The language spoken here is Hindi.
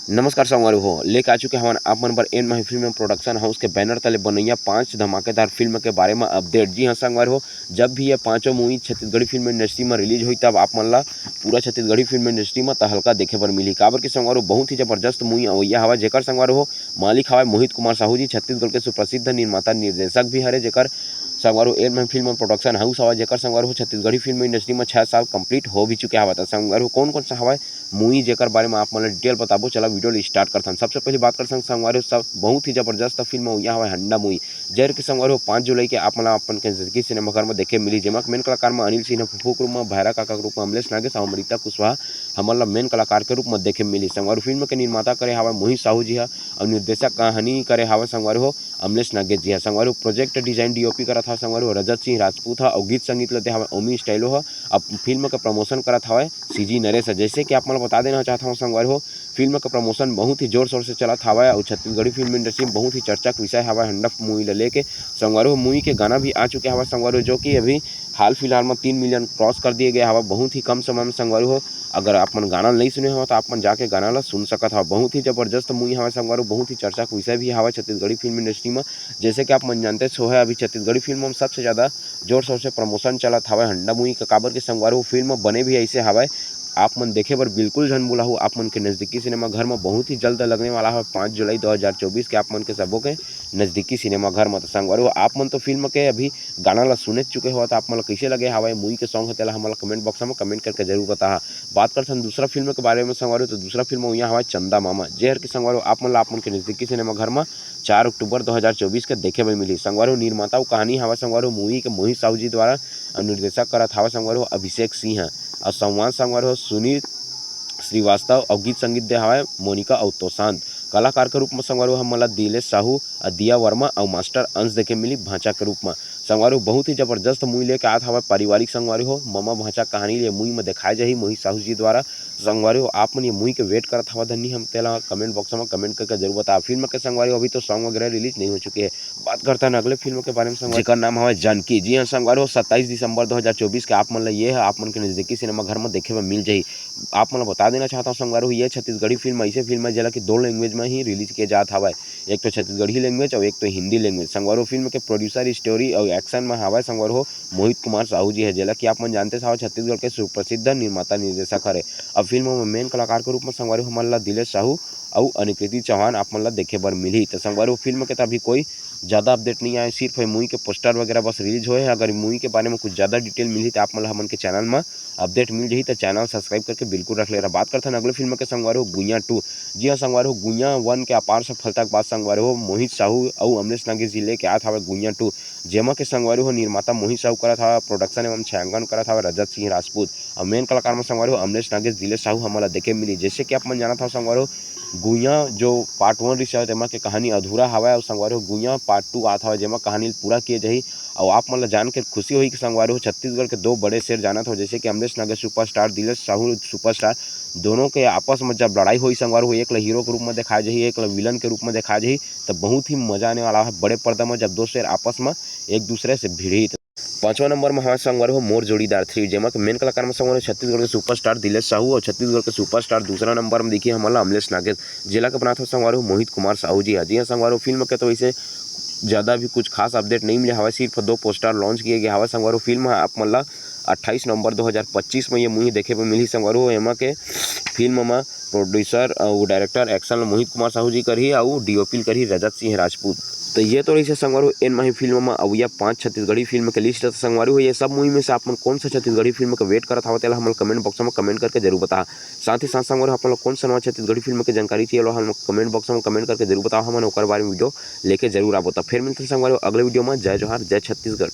नमस्कार संगवारी हो लेके आ चुके हमारे आप मन पर एन माही फिल्म प्रोडक्शन हाउस के बैनर तले बनैया 5 धमाकेदार फिल्म के बारे में अपडेट। जी हाँ संगवारी हो, जब भी ये पांचों मूवी छत्तीसगढ़ी फिल्म इंडस्ट्री में रिलीज हुई तब आप मन ला पूरा छत्तीसगढ़ी फिल्म इंडस्ट्री में तहलका देखे पर मिली। काबर की संगवारी बहुत ही जबरदस्त मूवी अवैया हवा, जेकर संगवारी हो मालिक हवा मोहित कुमार साहू जी, छत्तीसगढ़ के सुप्रसिद्ध निर्माता निर्देशक भी हरे, जेकर संगवारी एन माही फिल्म प्रोडक्शन हाउस हवा, जेकर संगवारी हो छत्तीसगढ़ी फिल्म इंडस्ट्री में 6 साल कंप्लीट हो भी चुके हवा। संगवारी हो कौन कौन सा हवा मूवी जेकर बारे में आप मन डिटेल बताबो। चला वीडियो स्टार्ट करथन। सबसे पहले बात करथन संगवारी सब बहुत ही जबरदस्त फिल्म हुई हवा हंडा मूवी, जेर के संगवारी हो 5 जुलाई के आप मन अपन के नजदीकी सिनेमाघर में देखे मिली, जेमा मेन कलाकार में अनिल सिन्हा फुफू के रूप में, भैरा काका के रूप में अमलेश नागेश और अमृता कुशवाहा हमन ला मेन कलाकार के रूप में देखे मिली। संगवारी फिल्म के निर्माता करे हवा मोहित साहू जी है और निर्देशक कहानी करे हवा संगवारी हो अमलेश नागेश जी है। संगवारी प्रोजेक्ट डिजाइन डीओपी करत हवा संगवारी हो रजत सिंह राजपूत है और गीत संगीत लेते हवा ओमी स्टाइलो है। अब फिल्म का प्रमोशन करत हवा सीजी नरेश है। जैसे कि आप मन बता देना चाहता हूँ संगवारी हो फिल्म का प्रमोशन बहुत ही जोर शोर से चलत हवा और छत्तीसगढ़ी फिल्म इंडस्ट्री में बहुत ही चर्चा का विषय हवा हंडा मूवी ला लेके। संगवारी हो मूवी के गाना भी आ चुके हवा संगवारी हो, जो कि अभी हाल फिलहाल में 3 मिलियन क्रॉस कर दिए गए हवा बहुत ही कम समय में। संगवारी हो अगर आप मन गाना नहीं सुने हो तो आप मन जाके गाना ला सुन सकत हवा। बहुत ही जबरदस्त मूवी हवा संगवारी हो, बहुत ही चर्चा का विषय भी हवा छत्तीसगढ़ी फिल्म इंडस्ट्री में। जैसे कि आप मन जानते सो है अभी छत्तीसगढ़ी फिल्म में सबसे ज़्यादा जोर शोर से प्रमोशन चलत हवा हंडा मूवी का। काबर के संगवारी हो फिल्म बने भी ऐसे हवा आप मन देखे बर बिल्कुल झन बुलाहू। आप मन के नज़दीकी सिनेमा घर में बहुत ही जल्द लगने वाला है 5 जुलाई 2024 के आप मन के सबों के नज़दीकी सिनेमा घर में। तो संगवारी हो आप मन तो फिल्म के अभी गाना ला सुने चुके हो, तो आप मन कैसे लगे हवा मूवी के सॉन्ग होते हमारा कमेंट बॉक्स में कमेंट करके जरूर बता। बात करते दूसरा फिल्म के बारे में संगवारी हो, तो दूसरा फिल्म यहाँ हवा चंदा मामा, जेहर के संगवारी हो आप मन के नज़दीकी सिनेमा घर में 4 अक्टूबर 2024 के देखे में मिली। संगवारी हो निर्माता कहानी हवा संगवारी हो मूवी के मोहित साहू जी द्वारा निर्देशक करत हवा संगवारी हो अभिषेक सिंह और संवाद संगवारी हो सुनील श्रीवास्तव और गीत संगीत दे हवा मोनिका और तोशांत। कलाकार के रूप में संगवारी हो हमला दिलेश साहू, दिया वर्मा और मास्टर अंश देखे मिली भांचा के रूप में। संगवारी हो बहुत ही जबरदस्त मूवी लेके आत हवा पारिवारिक संगवारी हो ममा भांचा कहानी ले मूवी में दिखाए जाही मोहित साहू जी द्वारा। संगवारी हो आप मन ये मूवी के वेट करत हवा धन्नी हम तेला कमेंट बॉक्स में कमेंट करके जरूर बता। फिल्म के संगवारी हो अभी तो सॉन्ग वगैरह रिलीज नहीं हो चुके हैं। बात करते हैं अगले फिल्म के बारे में संगवारी, जेकर नाम हवा जानकी। जी हाँ संगवारी हो 27 दिसंबर 2024 के आप मन ला ये है आप मन के नज़दीकी सिनेमा घर में देखे में मिल जाही। आप मन बता देना चाहता हूँ संगवारी हो ये छत्तीसगढ़ी फिल्म ऐसे फिल्म है जला कि 2 लैंग्वेज में ही रिलीज किया जात हवा, एक तो छत्तीसगढ़ी लैंग्वेज और एक तो हिंदी लैंग्वेज। संगवारी हो फिल्म के प्रोड्यूसर स्टोरी और एक्शन में हवा संगवारी हो मोहित कुमार साहू जी है, जेला कि आप मन जानते हवा छत्तीसगढ़ के सुप्रसिद्ध निर्माता निर्देशक हरे। अब फिल्म में मेन कलाकार के रूप में संगवारी हो हमन ला दिलेश साहू और अनिकृति चौहान आप मन ला देखे बर मिली। तो संगवारी हो फिल्म के अभी कोई ज़्यादा अपडेट नहीं आए, सिर्फ मूवी के पोस्टर वगैरह बस रिलीज हुए हैं। अगर मूवी के बारे में कुछ ज़्यादा डिटेल मिली तो आप मतलब हमन के चैनल में अपडेट मिल जाही, तो चैनल सब्सक्राइब करके बिल्कुल रख ले रहा। बात करते हैं अगले फिल्म के संगवारी हो गुइया 2। जी हाँ संगवारी हो गुइया 1 के अपार सफलता के बाद संगवारी हो मोहित साहू और अमलेश नागेश जी लेके आया था गुइया 2, जेमा के संगवारी हो निर्माता मोहित साहू करा था, प्रोडक्शन एवं छायांकन करा था रजत सिंह राजपूत और मेन कलाकार में संगवारी हो अमलेश नागेश दिलेश साहू हमारा देखे मिली। जैसे कि आप मन जाना था संगवारी हो गुइया जो पार्ट 1 रिश्ता जेमा के कहानी अधूरा हवा और संगवारी हो गुइया पार्ट 2 आता हवा जेमा कहानी पूरा किए जाही। और आप मतलब जान के खुशी हुई कि संगवारी हो छत्तीसगढ़ के 2 बड़े शेर जाना था, जैसे कि अमलेश नागेश सुपरस्टार दिलेश साहू सुपरस्टार, दोनों के आपस में जब लड़ाई हुई संगवारी हो एक ला हीरो के रूप में दिखाया जाही एक ला विलन के रूप में दिखाया जाही, तो बहुत ही मजा आने वाला है बड़े पर्दा में जब 2 शेर आपस में एक दूसरे से भिड़ी। 5वां नंबर में हमारे संगवारी हो मोर जोड़ीदार 3, जेमा के मेन कलाकार में संगवारी छत्तीसगढ़ के सुपरस्टार दिलेश साहू और छत्तीसगढ़ के सुपरस्टार दूसरा नंबर में देखिए हमारा अमलेश नागेश, जिला के बनाते संगवारी हो मोहित कुमार साहू जी है। जी हाँ संगवारी हो फिल्म के तो वैसे ज़्यादा भी कुछ खास अपडेट नहीं मिला हवा, सिर्फ 2 पोस्टर लॉन्च किए गए हवा। संगवारी हो फिल्म आप मतलब 28 नवंबर 2025 में ये मूवी देखे पर मिली। संगवारी हो एमा के फिल्म में प्रोड्यूसर और डायरेक्टर एक्शन मोहित कुमार साहू जी करी और डीओपी करी रजत सिंह राजपूत। तो ये तो रही संगवारी हो एन माही फिल्म में अवैया 5 छत्तीसगढ़ी फिल्म के लिस्ट है। संगवारी हो ये सब मूवी में से आप कौन सा छत्तीसगढ़ी फिल्म का वेट करत हवा तेला हम कमेंट बॉक्स में कमेंट करके जरूर बता। साथ ही साथ संगवारी आप कौन सा नवा छत्तीसगढ़ी फिल्म की जानकारी चाहिए हम कमेंट बॉक्स में कमेंट करके जरूर बताओ, हम ओकर बारे में वीडियो लेके जरूर आवो। तो फिर मिलते हैं संगवारी हो अगले वीडियो में। जय जोहार, जय छत्तीसगढ़।